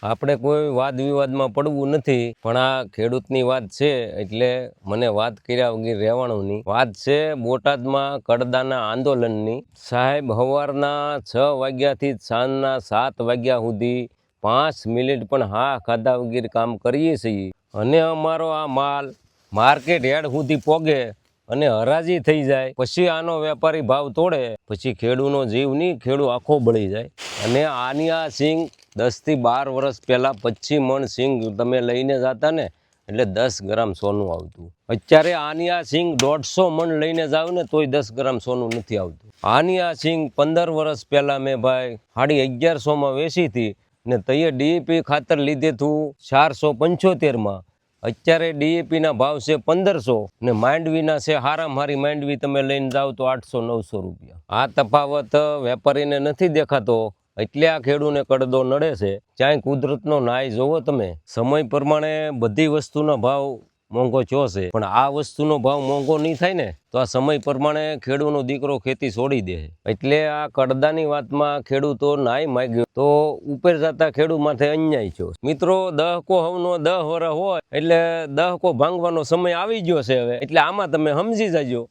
આપણે કોઈ વાદ વિવાદમાં પડવું નથી, પણ આ ખેડૂતની વાત છે એટલે મને વાત કર્યા વગર રહેવાનું નહીં. વાત છે બોટાદમાં કડદાના આંદોલનની. સાહેબ સવારના 6 વાગ્યાથી સાંજના 7 વાગ્યા સુધી 5 મિનિટ પણ હા ખાધા વગર કામ કરીએ છીએ, અને અમારો આ માલ માર્કેટ યાર્ડ સુધી પોગે અને હરાજી થઈ જાય, પછી આનો વેપારી ભાવ તોડે, પછી ખેડૂનો જીવ નહીં, ખેડૂ આખો બળી જાય. અને આની આ સિંગ 10 થી 12 વર્ષ પહેલાં 25 મણ સિંગ તમે લઈને જતા ને એટલે 10 ગ્રામ સોનું આવતું. અત્યારે આની આ સિંગ 150 મણ લઈને જાવ ને તોય 10 ગ્રામ સોનું નથી આવતું. આની આ સિંગ 15 વર્ષ પહેલાં મેં ભાઈ 1150 વેચી હતી ને તઈએ ડીએપી ખાતર લીધે હતું 475માં. અત્યારે ડીએપીના ભાવ છે 1500 ને માંડવીના છે હારામાં હારી માંડવી તમે લઈને જાઓ તો 800-900 રૂપિયા. આ તફાવત વેપારીને નથી દેખાતો એટલે આ ખેડૂને કડદો નડે છે. ચાહે કુદરતનો નાય જોવો તમે, સમય પ્રમાણે બધી વસ્તુનો ભાવ મોંઘો થયો છે, પણ આ વસ્તુનો ભાવ મોંઘો નહીં થાય ને તો આ સમય પ્રમાણે ખેડૂતનો દીકરો ખેતી છોડી દે. એટલે આ કડદાની વાતમાં ખેડૂતો નાય માગ્યો તો ઉપર જતા ખેડૂત માથે અન્યાય થયો. મિત્રો, દહકો હવનો 10 વર્ષ હોય એટલે દહકો ભાંગવાનો સમય આવી ગયો છે હવે, એટલે આમાં તમે સમજી જાજો.